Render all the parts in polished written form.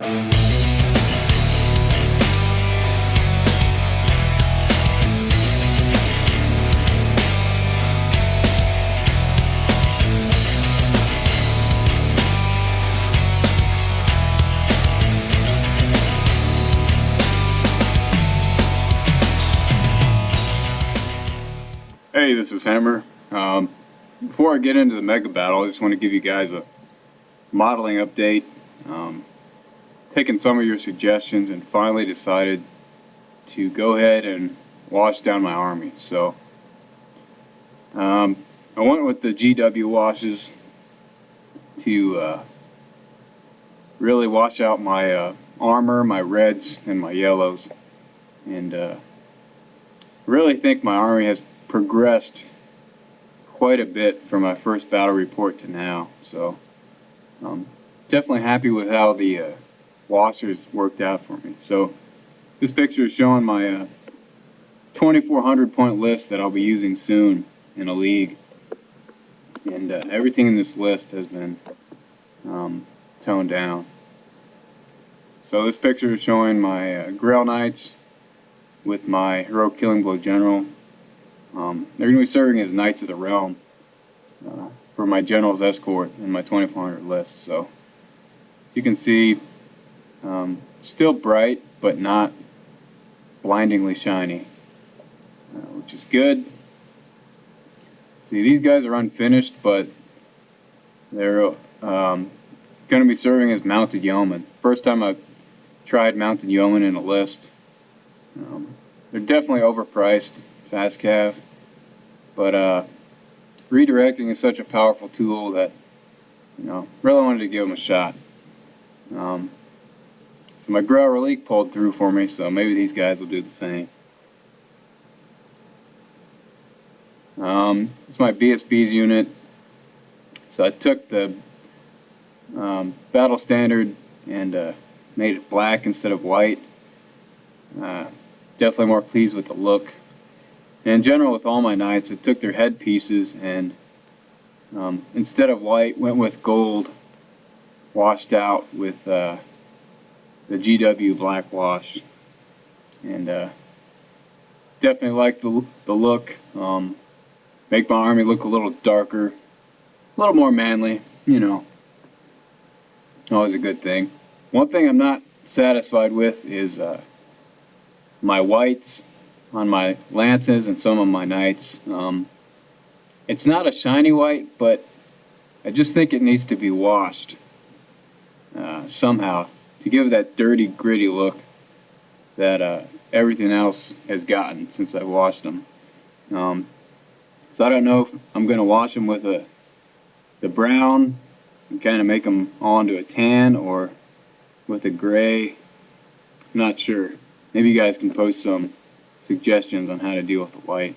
Hey, this is Hammer. Before I get into the MegaBattle, I just want to give you guys a modeling update. Taken some of your suggestions and finally decided to go ahead and wash down my army. So I went with the GW washes to really wash out my armor, my reds, and my yellows. And really think my army has progressed quite a bit from my first battle report to now. So definitely happy with how the washers worked out for me. So this picture is showing my 2,400 point list that I'll be using soon in a league. And everything in this list has been toned down. So this picture is showing my Grail Knights with my Heroic Killing Blow General. They're going to be serving as Knights of the Realm for my General's Escort in my 2,400 list. So as you can see, still bright, but not blindingly shiny, which is good. See, these guys are unfinished, but they're going to be serving as Mounted Yeomen. First time I've tried Mounted Yeomen in a list. They're definitely overpriced, fast cav, but redirecting is such a powerful tool that, really wanted to give them a shot. So my Grail Relique pulled through for me, so maybe these guys will do the same. It's my BSB's unit. So I took the Battle Standard and made it black instead of white. Definitely more pleased with the look. And in general, with all my knights, I took their headpieces and instead of white, went with gold, washed out with the GW black wash. And definitely like the look. Make my army look a little darker, a little more manly, always a good thing. One thing I'm not satisfied with is my whites on my lances and some of my knights. It's not a shiny white, but I just think it needs to be washed somehow to give that dirty, gritty look that everything else has gotten since I washed them. So I don't know if I'm going to wash them with the brown and kind of make them all into a tan, or with a gray. I'm not sure. Maybe you guys can post some suggestions on how to deal with the white.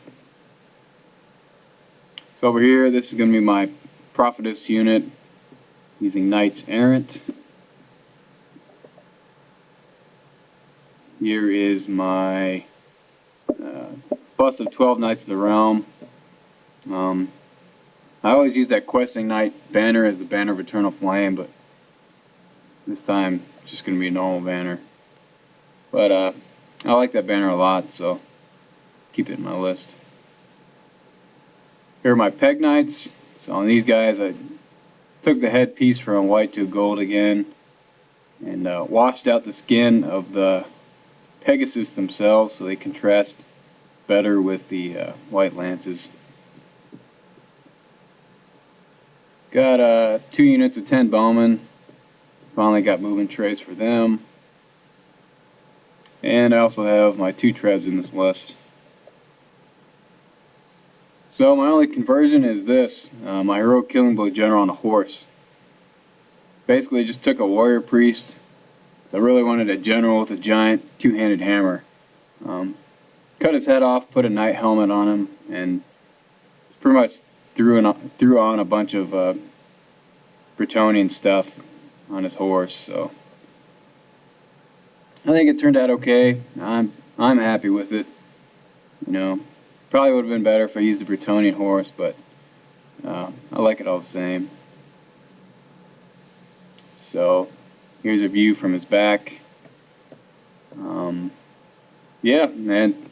So over here, this is going to be my Prophetess unit using Knights Errant. Here is my bus of 12 Knights of the Realm. I always use that Questing Knight banner as the banner of Eternal Flame, but this time it's just going to be a normal banner. But I like that banner a lot, so keep it in my list. Here are my Peg Knights. So on these guys, I took the headpiece from white to gold again and washed out the skin of the Pegasus themselves so they contrast better with the white lances. Got 2 units of 10 bowmen. Finally got movement trays for them. And I also have my 2 trebs in this list. So my only conversion is this, my Heroic Killing Blow General on a horse. Basically just took a warrior priest, so I really wanted a general with a giant 2-handed hammer. Cut his head off, put a knight helmet on him, and pretty much threw on a bunch of Bretonnian stuff on his horse. So I think it turned out okay. I'm happy with it. Probably would have been better if I used a Bretonnian horse, but I like it all the same. So Here's a view from his back. Yeah, and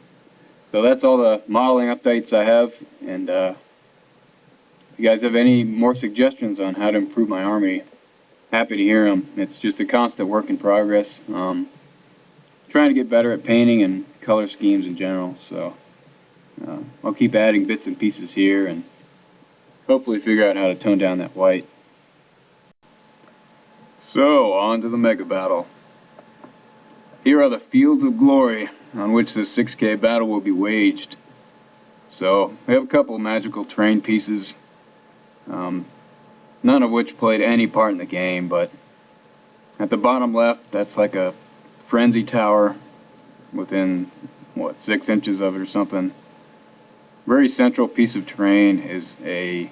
so that's all the modeling updates I have. And if you guys have any more suggestions on how to improve my army, happy to hear them. It's just a constant work in progress. Trying to get better at painting and color schemes in general. So I'll keep adding bits and pieces here and hopefully figure out how to tone down that white. So, on to the MegaBattle. Here are the fields of glory on which this 6K battle will be waged. So, we have a couple of magical terrain pieces, none of which played any part in the game, but at the bottom left, that's like a frenzy tower within, 6 inches of it or something. Very central piece of terrain is a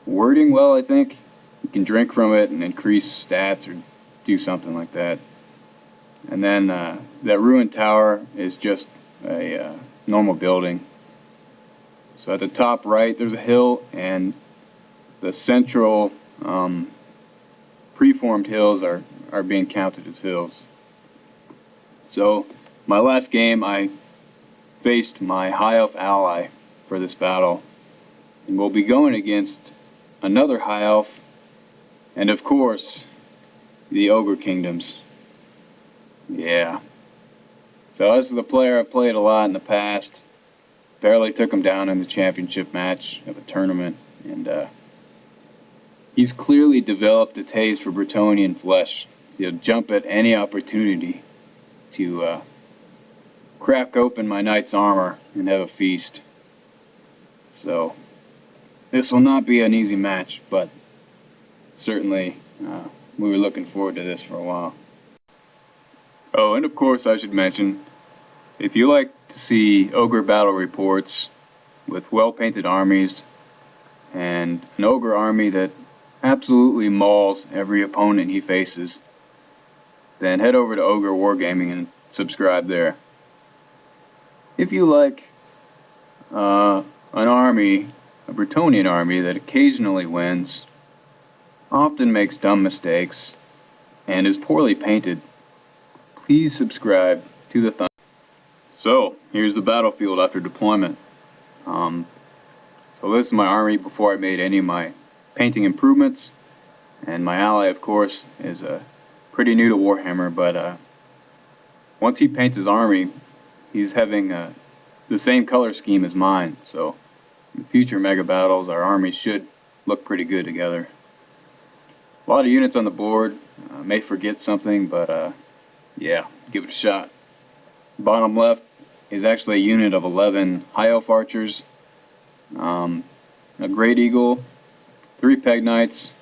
wording well, I think. You can drink from it and increase stats or do something like that. And then that ruined tower is just a normal building. So at the top right, there's a hill, and the central preformed hills are being counted as hills. So my last game, I faced my high elf ally for this battle, and we'll be going against another high elf, and of course, the Ogre Kingdoms. Yeah. So this is the player I played a lot in the past. Barely took him down in the championship match of a tournament, and he's clearly developed a taste for Bretonnian flesh. He'll jump at any opportunity to crack open my knight's armor and have a feast. So this will not be an easy match, but certainly we were looking forward to this for a while. Oh, and of course I should mention, if you like to see ogre battle reports with well-painted armies and an ogre army that absolutely mauls every opponent he faces, then head over to Ogre Wargaming and subscribe there. If you like an army, a Bretonnian army that occasionally wins, often makes dumb mistakes, and is poorly painted, please subscribe to the Thunder. So, here's the battlefield after deployment. So this is my army before I made any of my painting improvements, and my ally, of course, is pretty new to Warhammer, but once he paints his army, he's having the same color scheme as mine, so in future mega battles, our armies should look pretty good together. A lot of units on the board, may forget something, but yeah, give it a shot. Bottom left is actually a unit of 11 High Elf Archers, a Great Eagle, 3 Peg Knights,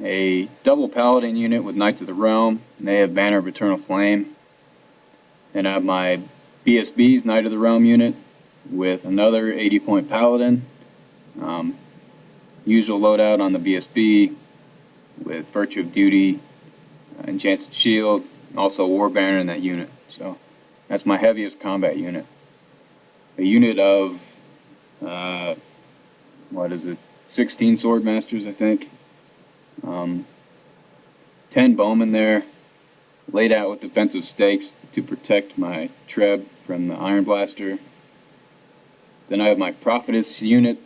a double Paladin unit with Knights of the Realm, and they have Banner of Eternal Flame. Then I have my BSB's Knight of the Realm unit with another 80-point Paladin. Usual loadout on the BSB with Virtue of Duty, Enchanted Shield, also War Banner in that unit. So that's my heaviest combat unit. A unit of, 16 Swordmasters, I think. 10 bowmen there, laid out with defensive stakes to protect my Treb from the Iron Blaster. Then I have my Prophetess unit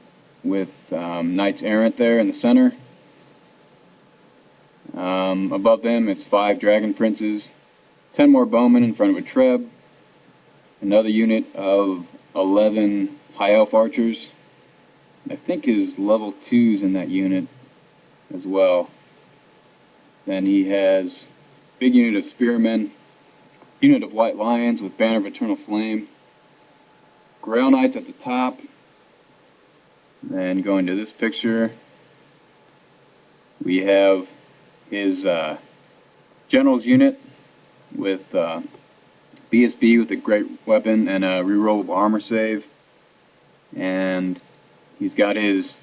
with Knights Errant there in the center. Above them is 5 Dragon Princes, 10 more bowmen in front of a Treb, another unit of 11 High Elf Archers. I think his level 2's in that unit as well. Then he has a big unit of Spearmen, unit of White Lions with Banner of Eternal Flame, Grail Knights at the top. Then going to this picture, we have his General's unit with BSB with a great weapon and a rerollable armor save. And he's got his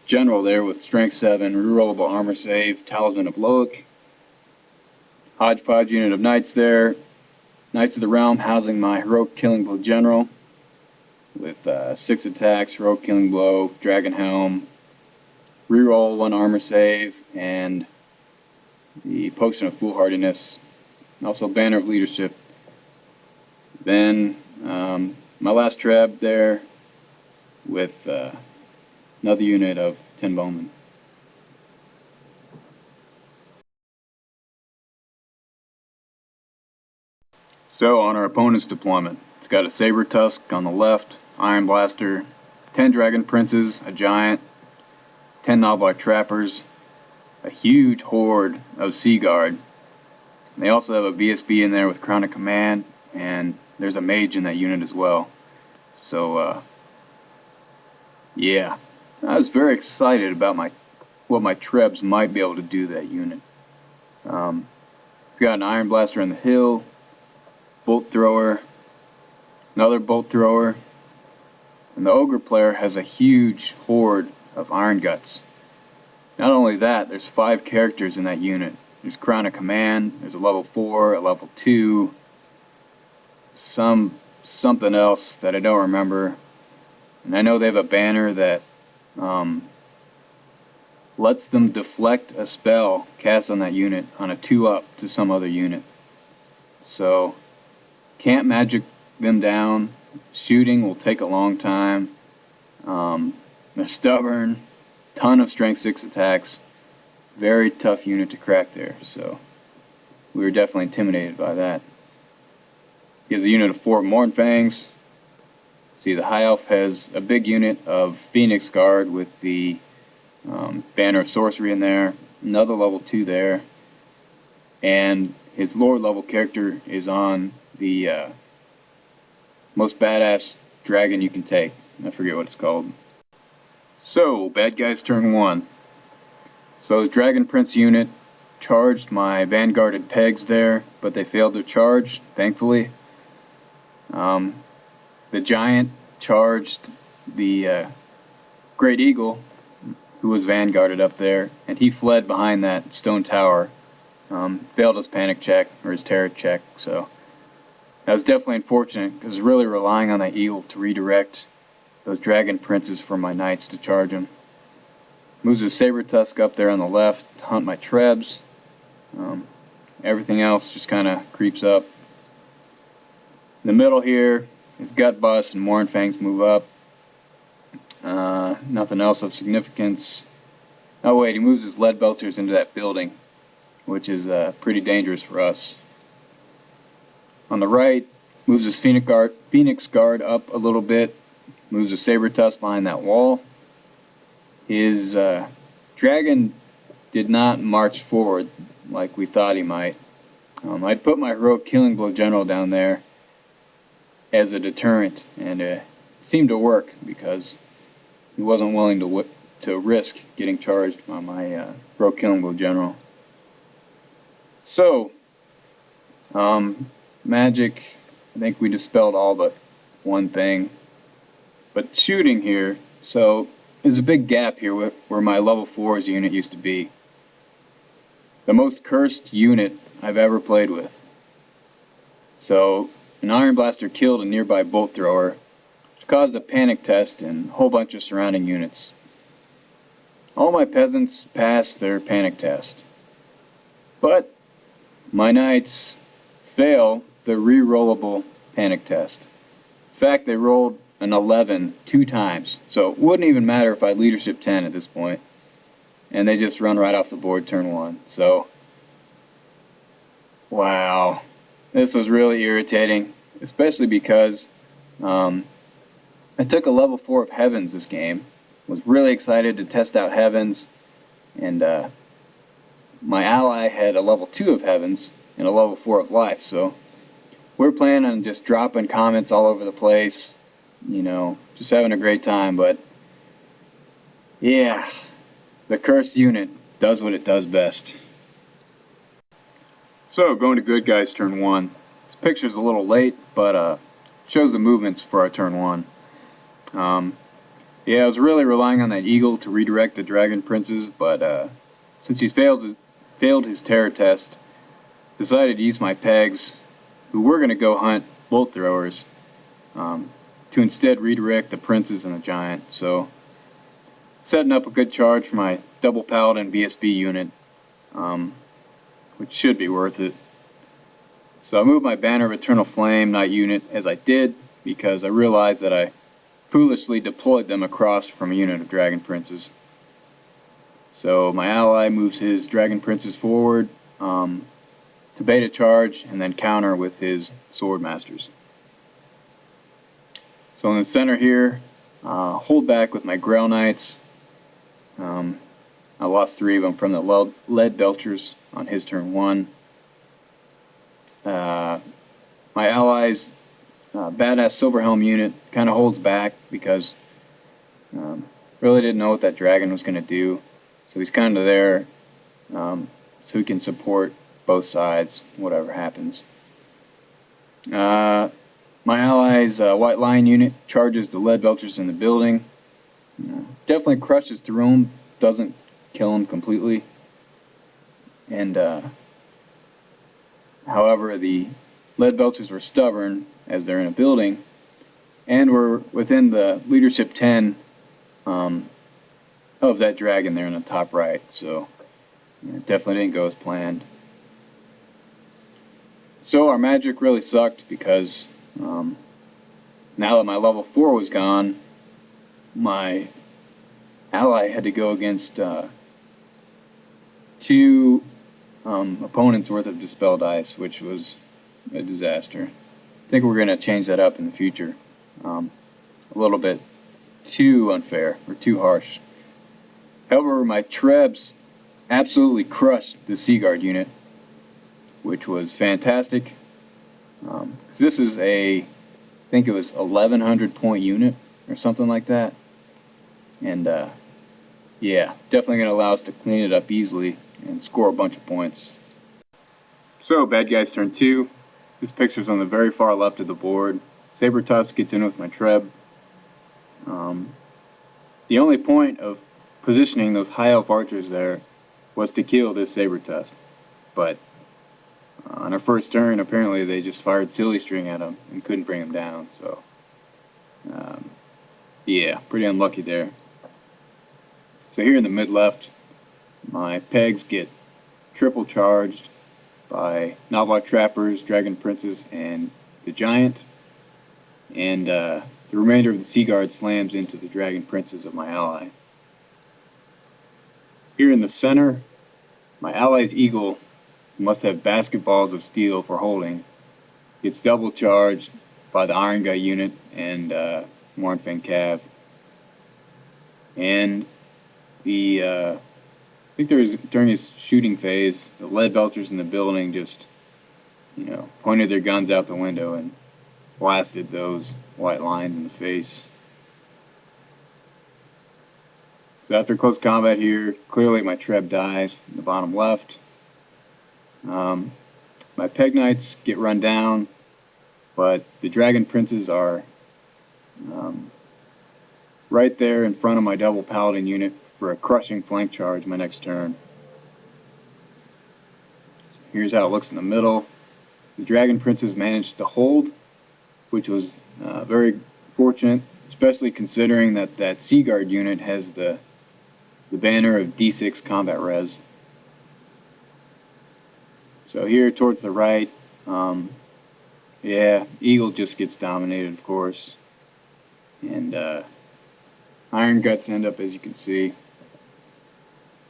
General there with Strength 7, rerollable armor save, Talisman of Loic. Hodgepodge unit of Knights there. Knights of the Realm housing my Heroic Killing Blow General with 6 attacks, Heroic Killing Blow, Dragon Helm, reroll 1 armor save, and the Potion of Foolhardiness, also Banner of Leadership. Then my last treb there with another unit of 10 bowmen. So on our opponent's deployment, it's got a Saber Tusk on the left, Iron Blaster, 10 Dragon Princes, a Giant, 10 Knoblock Trappers, a huge horde of Sea Guard. They also have a VSB in there with Crown of Command, and there's a Mage in that unit as well. So yeah, I was very excited about what my Trebs might be able to do to that unit. It's got an Iron Blaster on the hill, Bolt Thrower, another Bolt Thrower, and the Ogre player has a huge horde of Iron Guts. Not only that, there's 5 characters in that unit. There's Crown of Command, there's a level 4, a level 2, something else that I don't remember. And I know they have a banner that lets them deflect a spell cast on that unit on a 2-up to some other unit. So, can't magic them down. Shooting will take a long time. They're stubborn. Ton of strength 6 attacks. Very tough unit to crack there. So, we were definitely intimidated by that. He has a unit of 4 Mornfangs. See, the High Elf has a big unit of Phoenix Guard with the Banner of Sorcery in there. Another level 2 there. And his lower level character is on the most badass dragon you can take. I forget what it's called. So, bad guys turn 1. So the Dragon Prince unit charged my Vanguarded pegs there, but they failed to charge, thankfully. The Giant charged the Great Eagle, who was Vanguarded up there, and he fled behind that stone tower. Failed his panic check, or his terror check, so that was definitely unfortunate, because really relying on that Eagle to redirect those Dragon Princes for my Knights to charge him. Moves his Saber Tusk up there on the left to hunt my Trebs. Everything else just kind of creeps up. In the middle here, his Gut Bust and Mornfangs move up. Nothing else of significance. Oh wait, he moves his Lead Belters into that building, which is pretty dangerous for us. On the right, moves his Phoenix Guard up a little bit. Moves a Saber Tusk behind that wall. His dragon did not march forward like we thought he might. I'd put my heroic Killing Blow General down there as a deterrent, and it seemed to work because he wasn't willing to risk getting charged by my heroic Killing Blow General. So, magic, I think we dispelled all but one thing. But shooting here, so there's a big gap here where my level 4's unit used to be. The most cursed unit I've ever played with. So, an Iron Blaster killed a nearby Bolt Thrower, which caused a panic test and a whole bunch of surrounding units. All my peasants passed their panic test. But my Knights fail the re-rollable panic test. In fact, they rolled an 11 2 times, so it wouldn't even matter if I leadership 10 at this point, and they just run right off the board turn 1. So, wow, this was really irritating, especially because I took a level 4 of Heavens this game, was really excited to test out Heavens, and my ally had a level 2 of Heavens and a level 4 of Life, so we're planning on just dropping comments all over the place, you know, just having a great time. But yeah, the cursed unit does what it does best. So going to good guys turn 1. This picture's a little late, but shows the movements for our turn 1. Yeah, I was really relying on that Eagle to redirect the Dragon Princes, but since he failed his terror test, decided to use my pegs, who were going to go hunt Bolt Throwers, to instead redirect the Princes and the Giant. So, setting up a good charge for my double Paladin BSB unit. which should be worth it. So I moved my Banner of Eternal Flame Knight unit as I did because I realized that I foolishly deployed them across from a unit of Dragon Princes. So my ally moves his Dragon Princes forward to beta charge and then counter with his Sword Masters. So in the center here, hold back with my Grail Knights. I lost 3 of them from the Lead Belchers on his turn 1. My ally's badass Silverhelm unit kind of holds back because really didn't know what that dragon was going to do. So he's kind of there so he can support both sides, whatever happens. My ally's White Lion unit charges the Lead Belchers in the building. Definitely crushes through them, doesn't kill them completely. And however, the Lead Belchers were stubborn as they're in a building, and were within the leadership 10 of that dragon there in the top right. So it definitely didn't go as planned. So our magic really sucked because now that my level 4 was gone, my ally had to go against 2 opponents worth of Dispel Dice, which was a disaster. I think we're going to change that up in the future. A little bit too unfair or too harsh. However, my Trebs absolutely crushed the Seaguard unit, which was fantastic. This is I think it was 1100 point unit or something like that. And yeah, definitely going to allow us to clean it up easily and score a bunch of points. So, bad guys turn 2. This picture's on the very far left of the board. Sabertusk gets in with my Treb. The only point of positioning those high elf archers there was to kill this Sabertusk. But on our first turn, apparently they just fired Silly String at him and couldn't bring him down. So, yeah, pretty unlucky there. So here in the mid-left, my pegs get triple charged by Knobloch Trappers, Dragon Princes, and the Giant. And the remainder of the Seaguard slams into the Dragon Princes of my ally. Here in the center, my ally's Eagle, who must have basketballs of steel for holding, gets double charged by the Iron Gut unit and Mournfang Cav. And I think there was, during his shooting phase, the Lead Belchers in the building just, pointed their guns out the window and blasted those White Lions in the face. So after close combat here, clearly my Treb dies in the bottom left. My Peg Knights get run down, but the Dragon Princes are right there in front of my Double Paladin unit for a crushing flank charge my next turn. Here's how it looks in the middle. The Dragon Princes managed to hold, which was very fortunate, especially considering that that Seaguard unit has the banner of D6 combat res. So here towards the right, yeah, Eagle just gets dominated, of course. And Iron Guts end up, as you can see.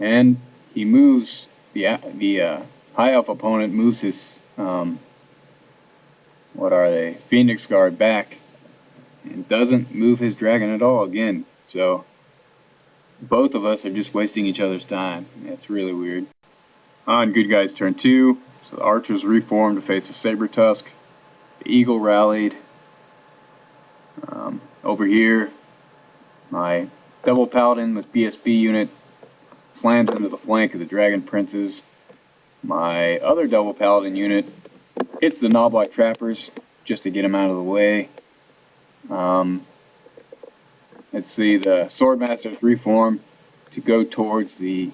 And he moves, the high elf opponent moves his, what are they, Phoenix Guard back. And doesn't move his dragon at all again. So both of us are just wasting each other's time. It's really weird. On good guys turn 2, so the archers reformed to face the Sabertusk. The Eagle rallied. Over here, my Double Paladin with BSB unit slams into the flank of the Dragon Princes. My other Double Paladin unit hits the Knobloch Trappers just to get them out of the way. Let's see, the Swordmasters reform to go towards the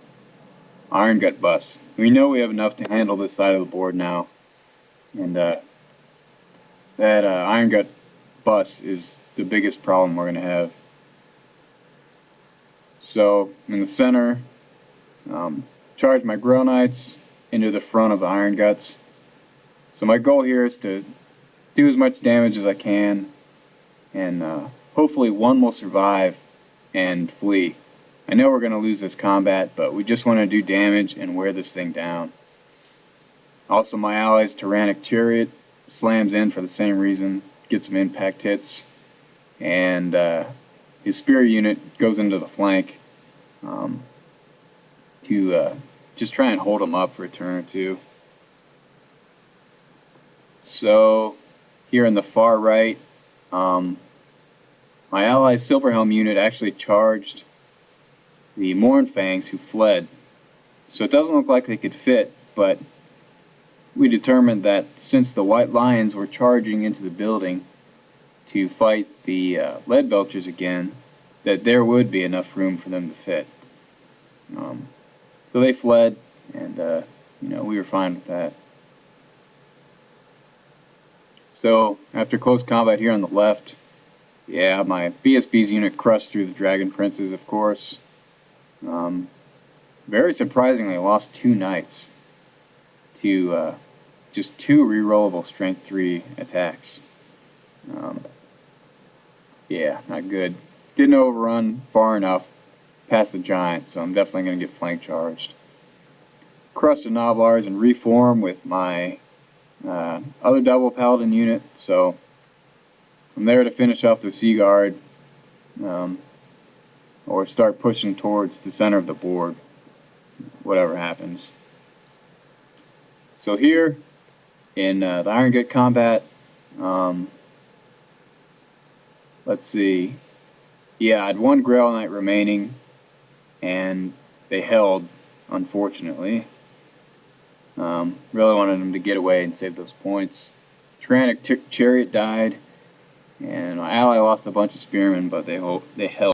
Iron Gut bus. We know we have enough to handle this side of the board now. And that Iron Gut bus is the biggest problem we're going to have. So, in the center, charge my Grail Knights into the front of the Iron Guts. So my goal here is to do as much damage as I can, and hopefully one will survive and flee. I know we're going to lose this combat, but we just want to do damage and wear this thing down. Also, my ally's Tyrannic Chariot slams in for the same reason, gets some impact hits, and his spear unit goes into the flank to just try and hold him up for a turn or two. So here in the far right, my ally's Silverhelm unit actually charged the Mournfangs who fled. So it doesn't look like they could fit, but we determined that since the White Lions were charging into the building to fight the Leadbelchers again, that there would be enough room for them to fit. So they fled, and we were fine with that. So after close combat here on the left, yeah, my BSB's unit crushed through the Dragon Princes, of course. Very surprisingly, I lost 2 knights to just 2 rerollable Strength 3 attacks. Yeah, not good. Didn't overrun far enough past the giant, so I'm definitely going to get flank charged. Crushed the Noblars and reform with my other double paladin unit, so I'm there to finish off the Sea Guard, or start pushing towards the center of the board, whatever happens. So here in the Iron Gut combat, let's see, yeah, I had 1 Grail Knight remaining, and they held, unfortunately. Really wanted them to get away and save those points. Tyrannic Chariot died, and my ally lost a bunch of spearmen, but they held.